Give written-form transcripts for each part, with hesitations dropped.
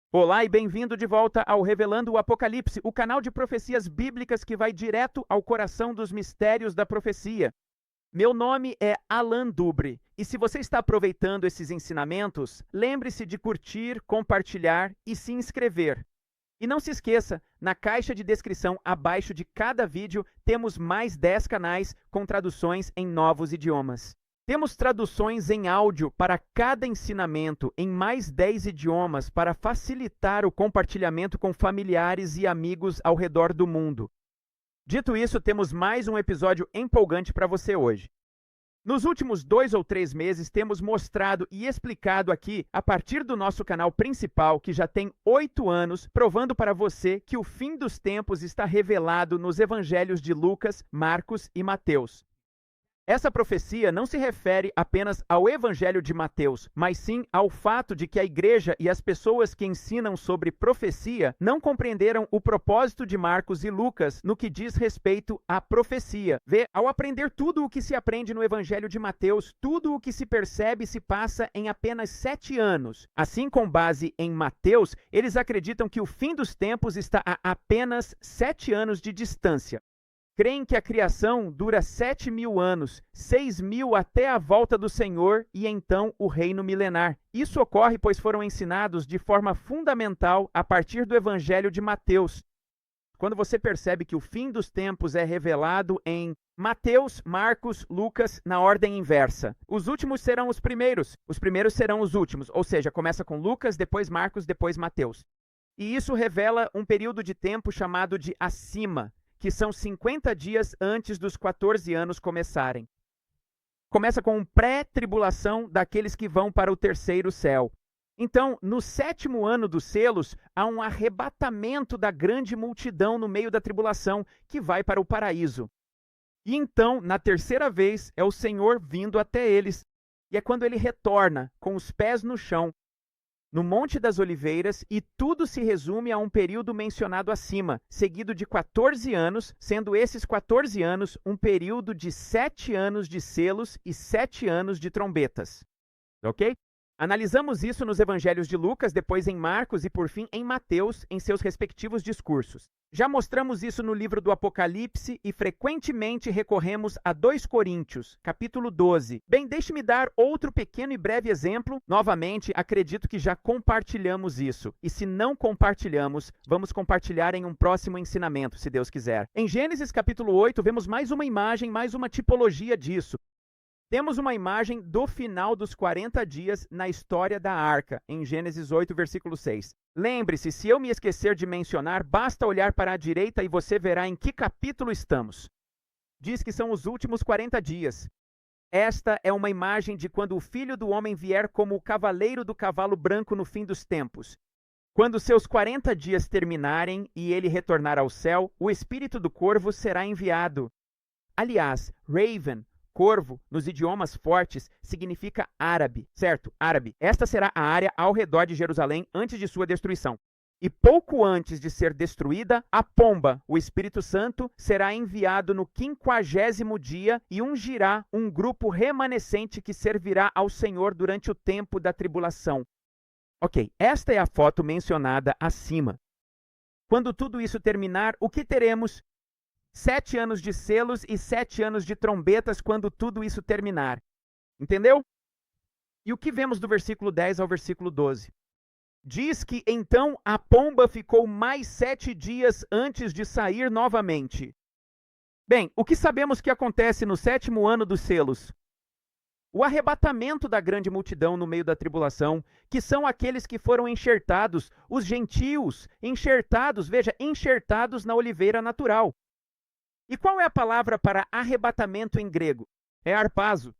Olá e bem-vindo de volta ao Revelando o Apocalipse, o canal de profecias bíblicas que vai direto ao coração dos mistérios da profecia. Meu nome é Alan Dubre e se você está aproveitando esses ensinamentos, lembre-se de curtir, compartilhar e se inscrever. E não se esqueça, na caixa de descrição abaixo de cada vídeo temos mais 10 canais com traduções em novos idiomas. Temos traduções em áudio para cada ensinamento em mais 10 idiomas para facilitar o compartilhamento com familiares e amigos ao redor do mundo. Dito isso, temos mais um episódio empolgante para você hoje. Nos últimos 2 ou 3 meses, temos mostrado e explicado aqui, a partir do nosso canal principal, que já tem 8 anos, provando para você que o fim dos tempos está revelado nos evangelhos de Lucas, Marcos e Mateus. Essa profecia não se refere apenas ao Evangelho de Mateus, mas sim ao fato de que a igreja e as pessoas que ensinam sobre profecia não compreenderam o propósito de Marcos e Lucas no que diz respeito à profecia. Vê, ao aprender tudo o que se aprende no Evangelho de Mateus, tudo o que se percebe se passa em apenas 7 anos. Assim, com base em Mateus, eles acreditam que o fim dos tempos está a apenas 7 anos de distância. Creem que a criação dura 7.000 anos, 6.000 até a volta do Senhor e então o reino milenar. Isso ocorre pois foram ensinados de forma fundamental a partir do Evangelho de Mateus. Quando você percebe que o fim dos tempos é revelado em Mateus, Marcos, Lucas, na ordem inversa. Os últimos serão os primeiros serão os últimos, ou seja, começa com Lucas, depois Marcos, depois Mateus. E isso revela um período de tempo chamado de acima, que são 50 dias antes dos 14 anos começarem. Começa com pré-tribulação daqueles que vão para o terceiro céu. Então, no 7º ano dos selos, há um arrebatamento da grande multidão no meio da tribulação, que vai para o paraíso. E então, na terceira vez, é o Senhor vindo até eles. E é quando ele retorna, com os pés no chão, no Monte das Oliveiras, e tudo se resume a um período mencionado acima, seguido de 14 anos, sendo esses 14 anos um período de 7 anos de selos e 7 anos de trombetas. Ok? Analisamos isso nos evangelhos de Lucas, depois em Marcos e por fim em Mateus, em seus respectivos discursos. Já mostramos isso no livro do Apocalipse e frequentemente recorremos a 2 Coríntios, capítulo 12. Bem, deixe-me dar outro pequeno e breve exemplo. Novamente, acredito que já compartilhamos isso. E se não compartilhamos, vamos compartilhar em um próximo ensinamento, se Deus quiser. Em Gênesis capítulo 8, vemos mais uma imagem, mais uma tipologia disso. Temos uma imagem do final dos 40 dias na história da arca, em Gênesis 8, versículo 6. Lembre-se, se eu me esquecer de mencionar, basta olhar para a direita e você verá em que capítulo estamos. Diz que são os últimos 40 dias. Esta é uma imagem de quando o Filho do Homem vier como o cavaleiro do cavalo branco no fim dos tempos. Quando seus 40 dias terminarem e ele retornar ao céu, o espírito do corvo será enviado. Aliás, Raven, corvo, nos idiomas fortes, significa árabe, certo? Árabe. Esta será a área ao redor de Jerusalém antes de sua destruição. E pouco antes de ser destruída, a pomba, o Espírito Santo, será enviado no 50º dia e ungirá um grupo remanescente que servirá ao Senhor durante o tempo da tribulação. Ok, esta é a foto mencionada acima. Quando tudo isso terminar, o que teremos? 7 anos de selos e 7 anos de trombetas quando tudo isso terminar. Entendeu? E o que vemos do versículo 10 ao versículo 12? Diz que então a pomba ficou mais 7 dias antes de sair novamente. Bem, o que sabemos que acontece no 7º ano dos selos? O arrebatamento da grande multidão no meio da tribulação, que são aqueles que foram enxertados, os gentios, enxertados, veja, enxertados na oliveira natural. E qual é a palavra para arrebatamento em grego? É harpazo.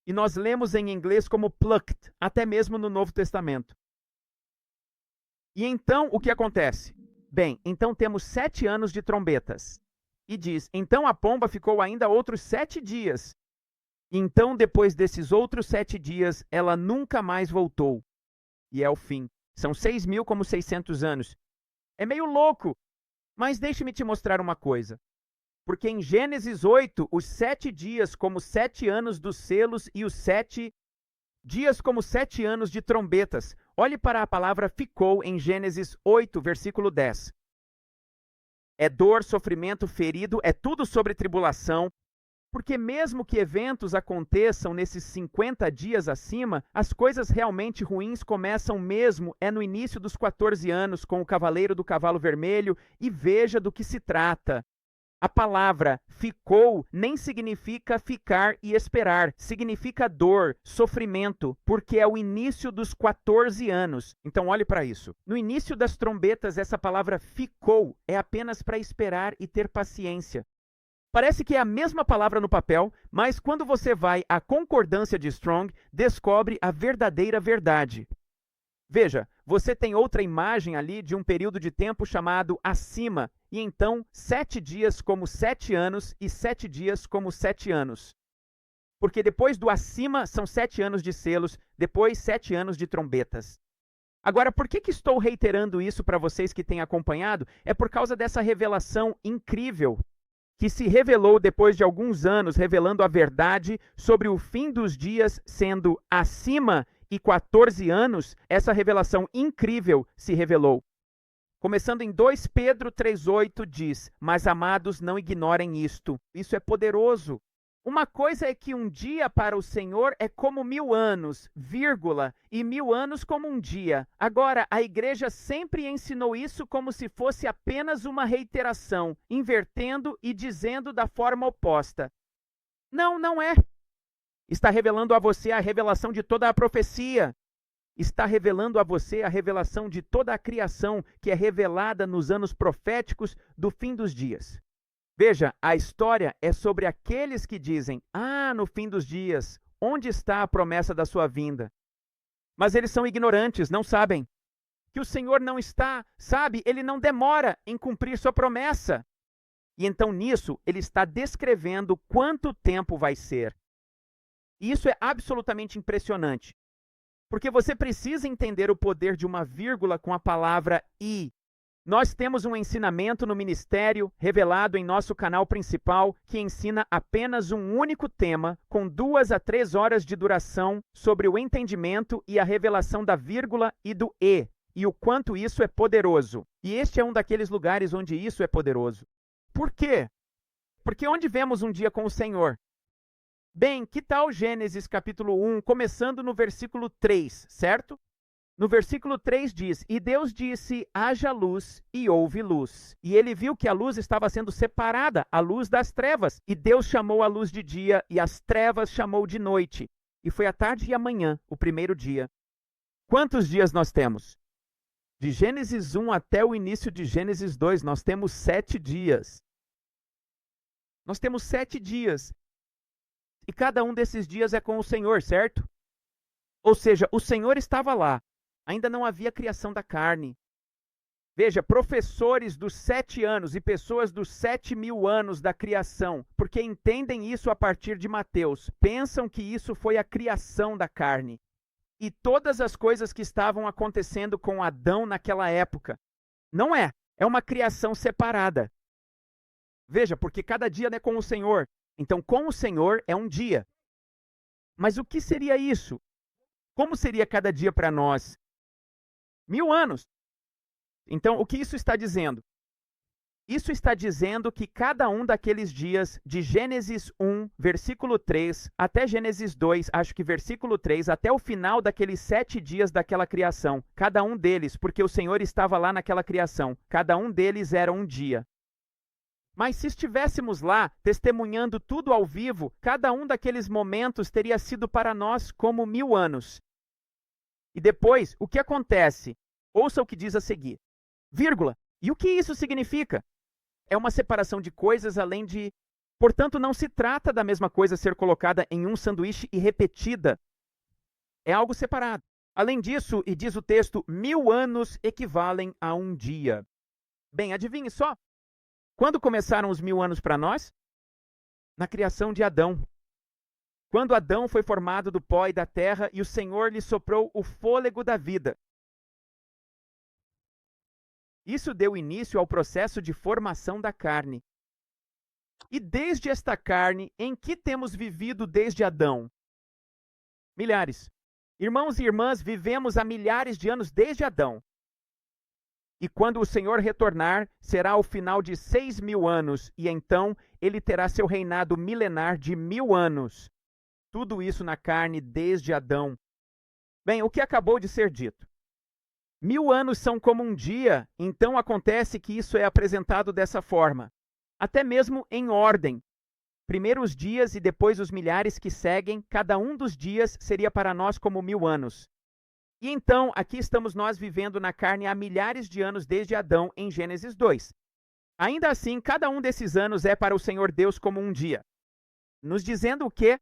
E nós lemos em inglês como plucked, até mesmo no Novo Testamento. E então, o que acontece? Bem, então temos 7 anos de trombetas. E diz, então a pomba ficou ainda outros 7 dias. Então, depois desses outros 7 dias, ela nunca mais voltou. E é o fim. São 6.000 como 600 anos. É meio louco, mas deixe-me te mostrar uma coisa. Porque em Gênesis 8, os 7 dias como 7 anos dos selos e os 7 dias como 7 anos de trombetas. Olhe para a palavra ficou em Gênesis 8, versículo 10. É dor, sofrimento, ferido, é tudo sobre tribulação, porque mesmo que eventos aconteçam nesses 50 dias acima, as coisas realmente ruins começam mesmo no início dos 14 anos, com o cavaleiro do cavalo vermelho, e veja do que se trata. A palavra ficou nem significa ficar e esperar, significa dor, sofrimento, porque é o início dos 14 anos. Então olhe para isso. No início das trombetas, essa palavra ficou é apenas para esperar e ter paciência. Parece que é a mesma palavra no papel, mas quando você vai à concordância de Strong, descobre a verdadeira verdade. Veja, você tem outra imagem ali de um período de tempo chamado acima, e então 7 dias como 7 anos e 7 dias como 7 anos. Porque depois do acima são 7 anos de selos, depois 7 anos de trombetas. Agora, por que estou reiterando isso para vocês que têm acompanhado? É por causa dessa revelação incrível que se revelou depois de alguns anos, revelando a verdade sobre o fim dos dias sendo acima e 14 anos, essa revelação incrível se revelou. Começando em 2 Pedro 3,8 diz, mas amados, não ignorem isto, isso é poderoso. Uma coisa é que um dia para o Senhor é como 1000 anos, vírgula, e 1000 anos como um dia. Agora, a igreja sempre ensinou isso como se fosse apenas uma reiteração, invertendo e dizendo da forma oposta. Não, não é. Está revelando a você a revelação de toda a profecia. Está revelando a você a revelação de toda a criação que é revelada nos anos proféticos do fim dos dias. Veja, a história é sobre aqueles que dizem, no fim dos dias, onde está a promessa da sua vinda? Mas eles são ignorantes, não sabem. Que o Senhor não está, sabe, ele não demora em cumprir sua promessa. E então nisso ele está descrevendo quanto tempo vai ser. E isso é absolutamente impressionante. Porque você precisa entender o poder de uma vírgula com a palavra e. Nós temos um ensinamento no ministério, revelado em nosso canal principal, que ensina apenas um único tema, com 2 a 3 horas de duração, sobre o entendimento e a revelação da vírgula e do e o quanto isso é poderoso. E este é um daqueles lugares onde isso é poderoso. Por quê? Porque onde vemos um dia com o Senhor? Bem, que tal Gênesis capítulo 1, começando no versículo 3, certo? No versículo 3 diz, e Deus disse, haja luz, e houve luz. E ele viu que a luz estava sendo separada, a luz das trevas. E Deus chamou a luz de dia, e as trevas chamou de noite. E foi a tarde e a manhã, o primeiro dia. Quantos dias nós temos? De Gênesis 1 até o início de Gênesis 2, nós temos 7 dias. Nós temos 7 dias. E cada um desses dias é com o Senhor, certo? Ou seja, o Senhor estava lá. Ainda não havia criação da carne. Veja, professores dos 7 anos e pessoas dos 7.000 anos da criação, porque entendem isso a partir de Mateus, pensam que isso foi a criação da carne. E todas as coisas que estavam acontecendo com Adão naquela época. Não é. É uma criação separada. Veja, porque cada dia é com o Senhor. Então, com o Senhor é um dia. Mas o que seria isso? Como seria cada dia para nós? 1000 anos. Então, o que isso está dizendo? Isso está dizendo que cada um daqueles dias, de Gênesis 1, versículo 3, até Gênesis 2, acho que versículo 3, até o final daqueles 7 dias daquela criação, cada um deles, porque o Senhor estava lá naquela criação, cada um deles era um dia. Mas se estivéssemos lá, testemunhando tudo ao vivo, cada um daqueles momentos teria sido para nós como 1000 anos. E depois, o que acontece? Ouça o que diz a seguir. Vírgula. E o que isso significa? É uma separação de coisas além de... Portanto, não se trata da mesma coisa ser colocada em um sanduíche e repetida. É algo separado. Além disso, e diz o texto, 1000 anos equivalem a um dia. Bem, adivinhe só. Quando começaram os 1000 anos para nós? Na criação de Adão. Quando Adão foi formado do pó e da terra e o Senhor lhe soprou o fôlego da vida. Isso deu início ao processo de formação da carne. E desde esta carne, em que temos vivido desde Adão? Milhares. Irmãos e irmãs, vivemos há milhares de anos desde Adão. E quando o Senhor retornar, será o final de 6.000 anos, e então ele terá seu reinado milenar de 1.000 anos. Tudo isso na carne desde Adão. Bem, o que acabou de ser dito? 1.000 anos são como um dia, então acontece que isso é apresentado dessa forma. Até mesmo em ordem. Primeiro os dias e depois os milhares que seguem, cada um dos dias seria para nós como 1.000 anos. E então, aqui estamos nós vivendo na carne há milhares de anos desde Adão, em Gênesis 2. Ainda assim, cada um desses anos é para o Senhor Deus como um dia. Nos dizendo o quê?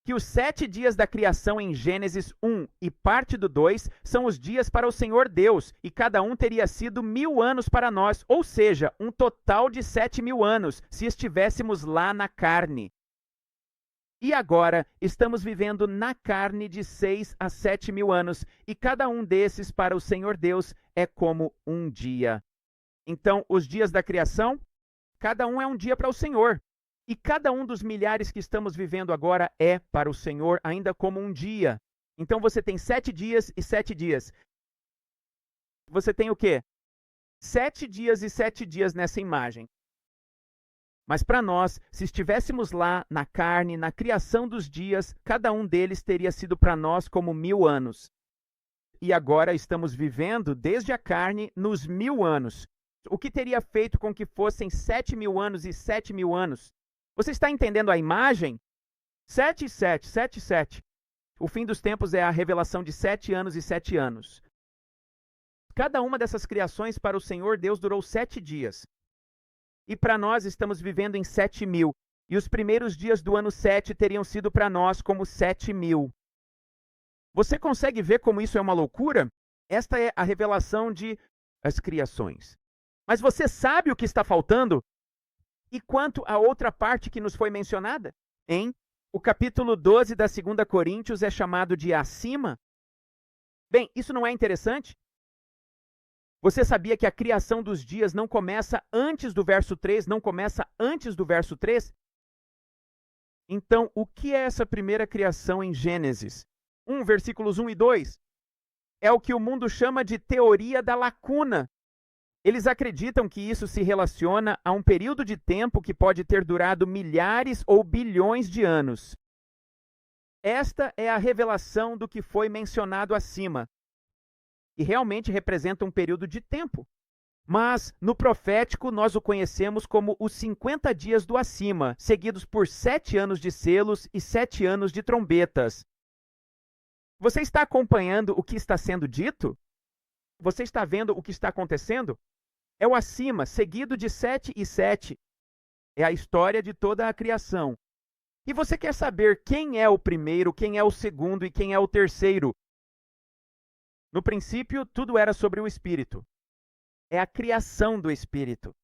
Que os 7 dias da criação em Gênesis 1 e parte do 2 são os dias para o Senhor Deus, e cada um teria sido 1.000 anos para nós, ou seja, um total de 7.000 anos, se estivéssemos lá na carne. E agora, estamos vivendo na carne de 6 a 7.000 anos, e cada um desses para o Senhor Deus é como um dia. Então, os dias da criação, cada um é um dia para o Senhor. E cada um dos milhares que estamos vivendo agora é para o Senhor ainda como um dia. Então você tem 7 dias e 7 dias. Você tem o quê? 7 dias e 7 dias nessa imagem. Mas para nós, se estivéssemos lá na carne, na criação dos dias, cada um deles teria sido para nós como 1.000 anos. E agora estamos vivendo desde a carne nos 1.000 anos. O que teria feito com que fossem 7.000 anos e 7.000 anos? Você está entendendo a imagem? 7 e 7, 7 e 7. O fim dos tempos é a revelação de 7 anos e 7 anos. Cada uma dessas criações para o Senhor Deus durou 7 dias. E para nós estamos vivendo em 7.000. E os primeiros dias do ano 7 teriam sido para nós como 7.000. Você consegue ver como isso é uma loucura? Esta é a revelação de as criações. Mas você sabe o que está faltando? E quanto à outra parte que nos foi mencionada? O capítulo 12 da 2 Coríntios é chamado de acima. Bem, isso não é interessante? Você sabia que a criação dos dias não começa antes do verso 3, não começa antes do verso 3? Então, o que é essa primeira criação em Gênesis? 1, versículos 1 e 2. É o que o mundo chama de teoria da lacuna. Eles acreditam que isso se relaciona a um período de tempo que pode ter durado milhares ou bilhões de anos. Esta é a revelação do que foi mencionado acima. E realmente representa um período de tempo. Mas, no profético, nós o conhecemos como os 50 dias do acima, seguidos por 7 anos de selos e 7 anos de trombetas. Você está acompanhando o que está sendo dito? Você está vendo o que está acontecendo? É o acima, seguido de 7 e 7. É a história de toda a criação. E você quer saber quem é o primeiro, quem é o segundo e quem é o terceiro? No princípio, tudo era sobre o Espírito. É a criação do Espírito.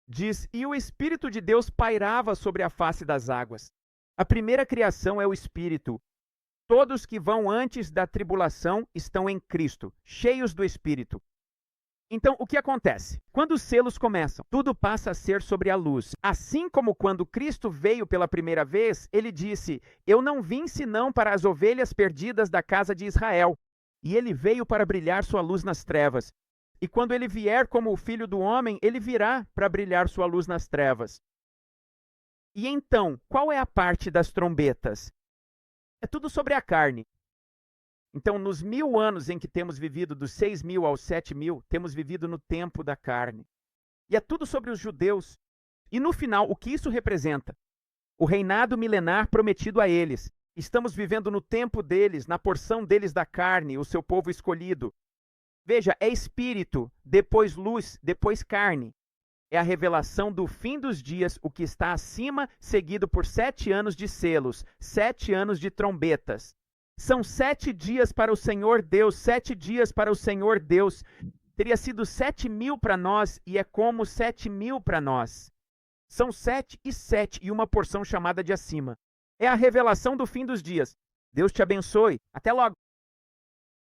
Diz, e o Espírito de Deus pairava sobre a face das águas. A primeira criação é o Espírito. Todos que vão antes da tribulação estão em Cristo, cheios do Espírito. Então, o que acontece? Quando os selos começam, tudo passa a ser sobre a luz. Assim como quando Cristo veio pela primeira vez, ele disse, eu não vim senão para as ovelhas perdidas da casa de Israel. E ele veio para brilhar sua luz nas trevas. E quando ele vier como o Filho do Homem, ele virá para brilhar sua luz nas trevas. E então, qual é a parte das trombetas? É tudo sobre a carne. Então, nos 1.000 anos em que temos vivido, dos 6.000 aos 7.000, temos vivido no tempo da carne. E é tudo sobre os judeus. E no final, o que isso representa? O reinado milenar prometido a eles. Estamos vivendo no tempo deles, na porção deles da carne, o seu povo escolhido. Veja, é espírito, depois luz, depois carne. É a revelação do fim dos dias, o que está acima, seguido por 7 anos de selos, 7 anos de trombetas. São 7 dias para o Senhor Deus, 7 dias para o Senhor Deus. Teria sido 7.000 para nós e é como 7.000 para nós. São 7 e 7 e uma porção chamada de acima. É a revelação do fim dos dias. Deus te abençoe. Até logo.